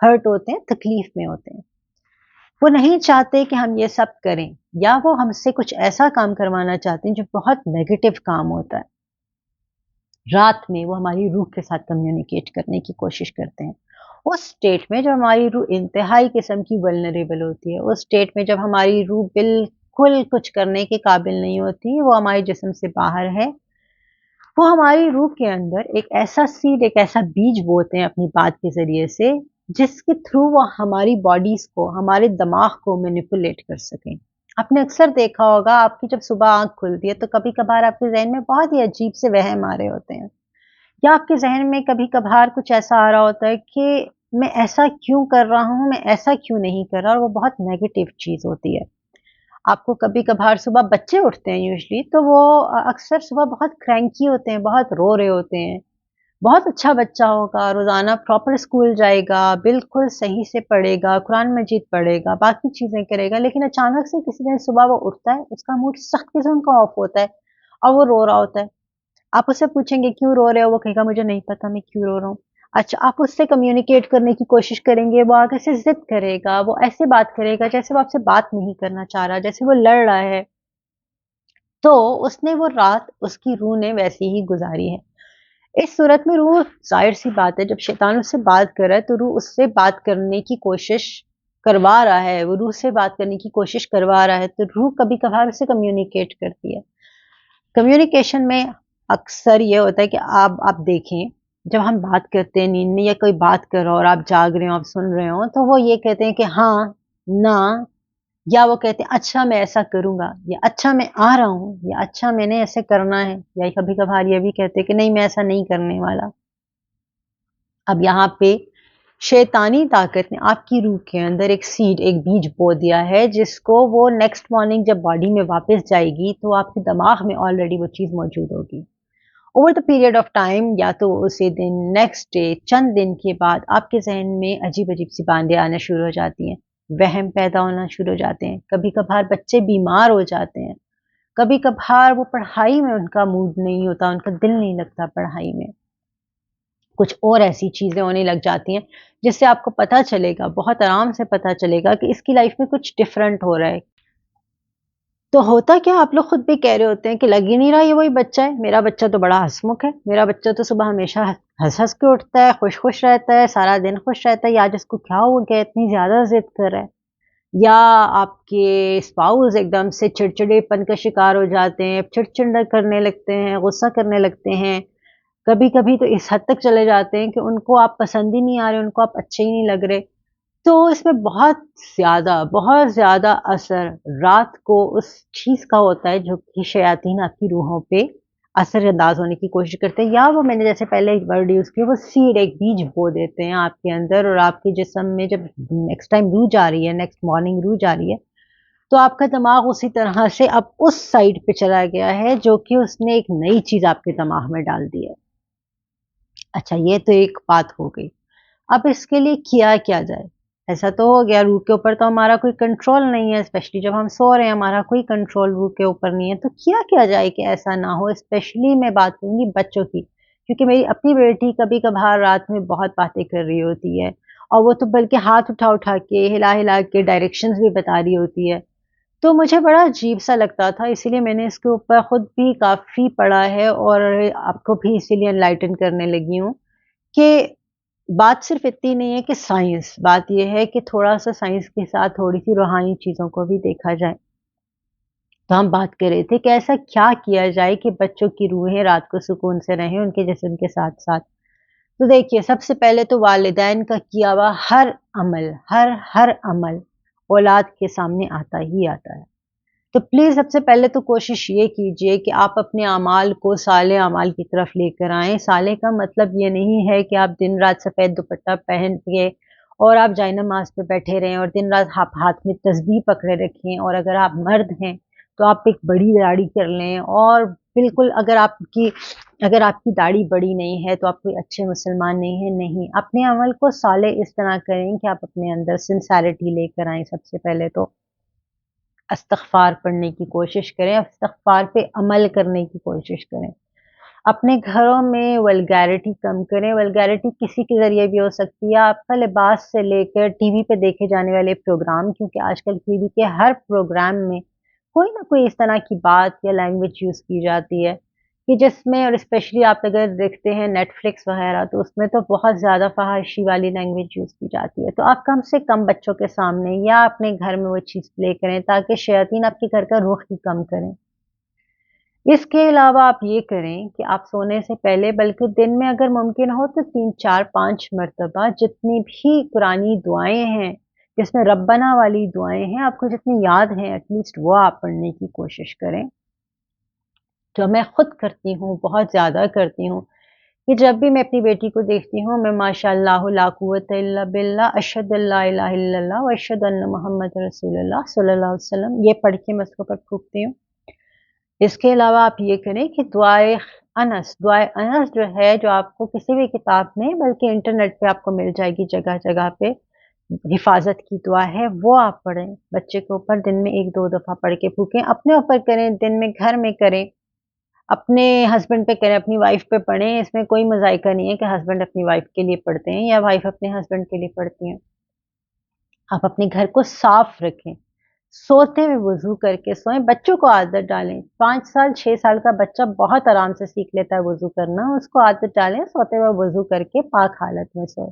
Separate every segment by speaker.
Speaker 1: Hurt ہوتے ہیں، تکلیف میں ہوتے ہیں. وہ نہیں چاہتے کہ ہم یہ سب کریں، یا وہ ہم سے کچھ ایسا کام کروانا چاہتے ہیں جو بہت نیگیٹو کام ہوتا ہے. رات میں وہ ہماری روح کے ساتھ کمیونیکیٹ کرنے کی کوشش کرتے ہیں. اس سٹیٹ میں جب ہماری روح انتہائی قسم کی ولنریبل ہوتی ہے، اس سٹیٹ میں جب ہماری روح بالکل کچھ کرنے کے قابل نہیں ہوتی، وہ ہمارے جسم سے باہر ہے، وہ ہماری روح کے اندر ایک ایسا سیڈ، ایک ایسا بیج بوتے ہیں اپنی بات کے ذریعے سے، جس کے تھرو وہ ہماری باڈیز کو، ہمارے دماغ کو مینیپولیٹ کر سکیں. آپ نے اکثر دیکھا ہوگا، آپ کی جب صبح آنکھ کھلتی ہے تو کبھی کبھار آپ کے ذہن میں بہت ہی عجیب سے وہم آ رہے ہوتے ہیں، یا آپ کے ذہن میں کبھی کبھار کچھ ایسا آ رہا ہوتا ہے کہ میں ایسا کیوں کر رہا ہوں، میں ایسا کیوں نہیں کر رہا، اور وہ بہت نیگیٹو چیز ہوتی ہے. آپ کو کبھی کبھار صبح بچے اٹھتے ہیں یوزلی، تو وہ اکثر صبح بہت کرینکی ہوتے ہیں، بہت رو رہے ہوتے ہیں. بہت اچھا بچہ ہوگا، روزانہ پراپر اسکول جائے گا، بالکل صحیح سے پڑھے گا، قرآن مجید پڑھے گا، باقی چیزیں کرے گا، لیکن اچانک سے کسی دن صبح وہ اٹھتا ہے، اس کا موڈ سخت قسم کا آف ہوتا ہے اور وہ رو رہا ہوتا ہے. آپ اس سے پوچھیں گے کیوں رو رہے ہو، وہ کہے گا مجھے نہیں پتا میں کیوں رو رہا ہوں. اچھا، آپ اس سے کمیونیکیٹ کرنے کی کوشش کریں گے، وہ آگے سے ضد کرے گا، وہ ایسے بات کرے گا جیسے وہ آپ سے بات نہیں کرنا چاہ رہا، جیسے وہ لڑ رہا ہے. تو اس نے وہ رات اس کی روح نے ویسی ہی گزاری ہے. اس صورت میں روح، ظاہر سی بات ہے، جب شیطان اس سے بات کر رہا ہے تو روح اس سے بات کرنے کی کوشش کروا رہا ہے، وہ روح سے بات کرنے کی کوشش کروا رہا ہے، تو روح کبھی کبھار اسے کمیونیکیٹ کرتی ہے. کمیونیکیشن میں اکثر یہ ہوتا ہے کہ آپ دیکھیں، جب ہم بات کرتے ہیں نیند میں، یا کوئی بات کر رہا ہو اور آپ جاگ رہے ہو، آپ سن رہے ہو، تو وہ یہ کہتے ہیں کہ ہاں، نہ، یا وہ کہتے ہیں اچھا میں ایسا کروں گا، یا اچھا میں آ رہا ہوں، یا اچھا میں نے ایسے کرنا ہے، یا کبھی کبھار یہ بھی کہتے ہیں کہ نہیں میں ایسا نہیں کرنے والا. اب یہاں پہ شیطانی طاقت نے آپ کی روح کے اندر ایک سیڈ، ایک بیج بو دیا ہے، جس کو وہ نیکسٹ مارننگ جب باڈی میں واپس جائے گی تو آپ کے دماغ میں آلریڈی وہ چیز موجود ہوگی. Over the period of time, یا تو اسی دن، نیکسٹ ڈے، چند دن کے بعد آپ کے ذہن میں عجیب عجیب سی باتیں آنا شروع ہو جاتی ہیں، وہم پیدا ہونا شروع ہو جاتے ہیں. کبھی کبھار بچے بیمار ہو جاتے ہیں، کبھی کبھار وہ پڑھائی میں ان کا موڈ نہیں ہوتا، ان کا دل نہیں لگتا پڑھائی میں. کچھ اور ایسی چیزیں ہونے لگ جاتی ہیں جس سے آپ کو پتہ چلے گا، بہت آرام سے پتہ چلے گا کہ اس کی لائف میں کچھ ڈفرینٹ ہو رہا ہے. تو ہوتا کیا، آپ لوگ خود بھی کہہ رہے ہوتے ہیں کہ لگ ہی نہیں رہا یہ وہی بچہ ہے، میرا بچہ تو بڑا ہنسمکھ ہے، میرا بچہ تو صبح ہمیشہ ہنس ہنس کے اٹھتا ہے، خوش خوش رہتا ہے، سارا دن خوش رہتا ہے، یا آج اس کو کیا ہو گیا اتنی زیادہ ضد کر رہا ہے. یا آپ کے اسپاؤز ایک دم سے چڑچڑے پن کا شکار ہو جاتے ہیں، چڑچڑ کرنے لگتے ہیں، غصہ کرنے لگتے ہیں. کبھی کبھی تو اس حد تک چلے جاتے ہیں کہ ان کو آپ پسند ہی نہیں آ رہے، ان کو آپ اچھے ہی نہیں لگ رہے. تو اس میں بہت زیادہ اثر رات کو اس چیز کا ہوتا ہے جو کہ شیاطین آپ کی روحوں پہ اثر انداز ہونے کی کوشش کرتے ہیں، یا وہ میں نے جیسے پہلے ایک ورڈ یوز کیا، وہ سیڈ، ایک بیج بو دیتے ہیں آپ کے اندر، اور آپ کے جسم میں جب نیکسٹ ٹائم روح جا رہی ہے، نیکسٹ مارننگ روح جا رہی ہے، تو آپ کا دماغ اسی طرح سے اب اس سائڈ پہ چلا گیا ہے جو کہ اس نے ایک نئی چیز آپ کے دماغ میں ڈال دی ہے. اچھا، یہ تو ایک بات ہو گئی. اب اس کے لیے کیا کیا جائے؟ ایسا تو ہو گیا، روح کے اوپر تو ہمارا کوئی کنٹرول نہیں ہے، اسپیشلی جب ہم سو رہے ہیں ہمارا کوئی کنٹرول روح کے اوپر نہیں ہے. تو کیا جائے کہ ایسا نہ ہو؟ اسپیشلی میں بات کروں گی بچوں کی، کیونکہ میری اپنی بیٹی کبھی کبھار رات میں بہت باتیں کر رہی ہوتی ہے، اور وہ تو بلکہ ہاتھ اٹھا اٹھا کے، ہلا ہلا کے ڈائریکشنز بھی بتا رہی ہوتی ہے. تو مجھے بڑا عجیب سا لگتا تھا، اسی لیے میں نے اس کے اوپر خود بھی کافی پڑھا ہے، اور آپ کو بھی اسی لیے انلائٹن کرنے لگی ہوں کہ بات صرف اتنی نہیں ہے کہ سائنس، بات یہ ہے کہ تھوڑا سا سائنس کے ساتھ تھوڑی سی روحانی چیزوں کو بھی دیکھا جائے. تو ہم بات کر رہے تھے کہ ایسا کیا کیا جائے کہ بچوں کی روحیں رات کو سکون سے رہیں ان کے جسم کے ساتھ ساتھ. تو دیکھیے، سب سے پہلے تو والدین کا کیا ہوا ہر عمل اولاد کے سامنے آتا ہی آتا ہے. تو پلیز سب سے پہلے تو کوشش یہ کیجئے کہ آپ اپنے اعمال کو صالح اعمال کی طرف لے کر آئیں. صالح کا مطلب یہ نہیں ہے کہ آپ دن رات سفید دوپٹہ پہن کے اور آپ جائے نماز پہ بیٹھے رہیں اور دن رات آپ ہاتھ میں تسبیح پکڑے رکھیں، اور اگر آپ مرد ہیں تو آپ ایک بڑی داڑھی کر لیں، اور بالکل اگر آپ کی داڑھی بڑی نہیں ہے تو آپ کوئی اچھے مسلمان نہیں ہیں. نہیں، اپنے عمل کو صالح اس طرح کریں کہ آپ اپنے اندر سنسیریٹی لے کر آئیں. سب سے پہلے تو استغفار پڑھنے کی کوشش کریں، استغفار پہ عمل کرنے کی کوشش کریں. اپنے گھروں میں ولگیرٹی کم کریں. ولگیرٹی کسی کے ذریعے بھی ہو سکتی ہے، آپ کا لباس سے لے کر ٹی وی پہ دیکھے جانے والے پروگرام، کیونکہ آج کل ٹی وی کے ہر پروگرام میں کوئی نہ کوئی اس طرح کی بات یا لینگویج یوز کی جاتی ہے کہ جس میں، اور اسپیشلی آپ اگر دیکھتے ہیں نیٹ فلکس وغیرہ، تو اس میں تو بہت زیادہ فحاشی والی لینگویج یوز کی جاتی ہے. تو آپ کم سے کم بچوں کے سامنے یا اپنے گھر میں وہ چیز پلے کریں تاکہ شیاطین آپ کے گھر کا رخ ہی کم کریں. اس کے علاوہ آپ یہ کریں کہ آپ سونے سے پہلے، بلکہ دن میں اگر ممکن ہو تو 3 4 5 مرتبہ جتنی بھی قرآنی دعائیں ہیں، جس میں ربنا والی دعائیں ہیں، آپ کو جتنی یاد ہیں ایٹ لیسٹ وہ آپ پڑھنے کی کوشش کریں. جو میں خود کرتی ہوں، بہت زیادہ کرتی ہوں، کہ جب بھی میں اپنی بیٹی کو دیکھتی ہوں، میں ماشاء اللہ لا قوت الا باللہ اشہد ان لا الہ الا اللہ و اشہد ان محمد رسول اللہ صلی اللہ علیہ وسلم، یہ پڑھ کے میں اس کو اوپر پھونکتی ہوں. اس کے علاوہ آپ یہ کریں کہ دعائے انس جو ہے، جو آپ کو کسی بھی کتاب میں، بلکہ انٹرنیٹ پہ آپ کو مل جائے گی جگہ جگہ پہ، حفاظت کی دعا ہے، وہ آپ پڑھیں. بچے کے اوپر دن میں 1 2 دفعہ پڑھ کے پھونکیں، اپنے اوپر کریں، دن میں گھر میں کریں، اپنے ہسبینڈ پہ کریں، اپنی وائف پہ پڑھیں. اس میں کوئی مذائقہ نہیں ہے کہ ہسبینڈ اپنی وائف کے لیے پڑھتے ہیں یا وائف اپنے ہسبینڈ کے لیے پڑھتی ہیں. آپ اپنے گھر کو صاف رکھیں، سوتے میں وضو کر کے سوئیں. بچوں کو عادت ڈالیں، 5 سال 6 سال کا بچہ بہت آرام سے سیکھ لیتا ہے وضو کرنا، اس کو عادت ڈالیں سوتے ہوئے وضو کر کے پاک حالت میں سوئے.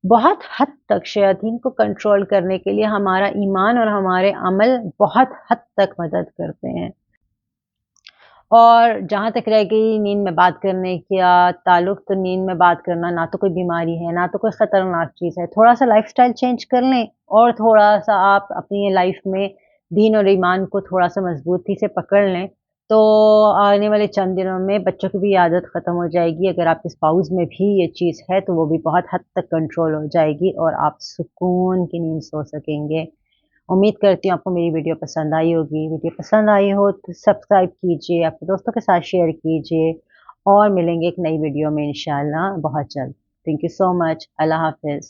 Speaker 1: بہت حد تک شیاطین کو کنٹرول کرنے کے لیے ہمارا ایمان اور ہمارے عمل بہت حد تک مدد کرتے ہیں. اور جہاں تک رہ گئی نیند میں بات کرنے کا تعلق، تو نیند میں بات کرنا نہ تو کوئی بیماری ہے، نہ تو کوئی خطرناک چیز ہے. تھوڑا سا لائف سٹائل چینج کر لیں اور تھوڑا سا آپ اپنی لائف میں دین اور ایمان کو تھوڑا سا مضبوطی سے پکڑ لیں، تو آنے والے چند دنوں میں بچوں کی بھی عادت ختم ہو جائے گی. اگر آپ کے اسپاؤس میں بھی یہ چیز ہے تو وہ بھی بہت حد تک کنٹرول ہو جائے گی اور آپ سکون کی نیند سو سکیں گے. امید کرتی ہوں آپ کو میری ویڈیو پسند آئی ہوگی. ویڈیو پسند آئی ہو تو سبسکرائب کیجیے، اپنے دوستوں کے ساتھ شیئر کیجیے، اور ملیں گے ایک نئی ویڈیو میں انشاءاللہ بہت جلد. تھینک یو سو مچ. اللہ حافظ.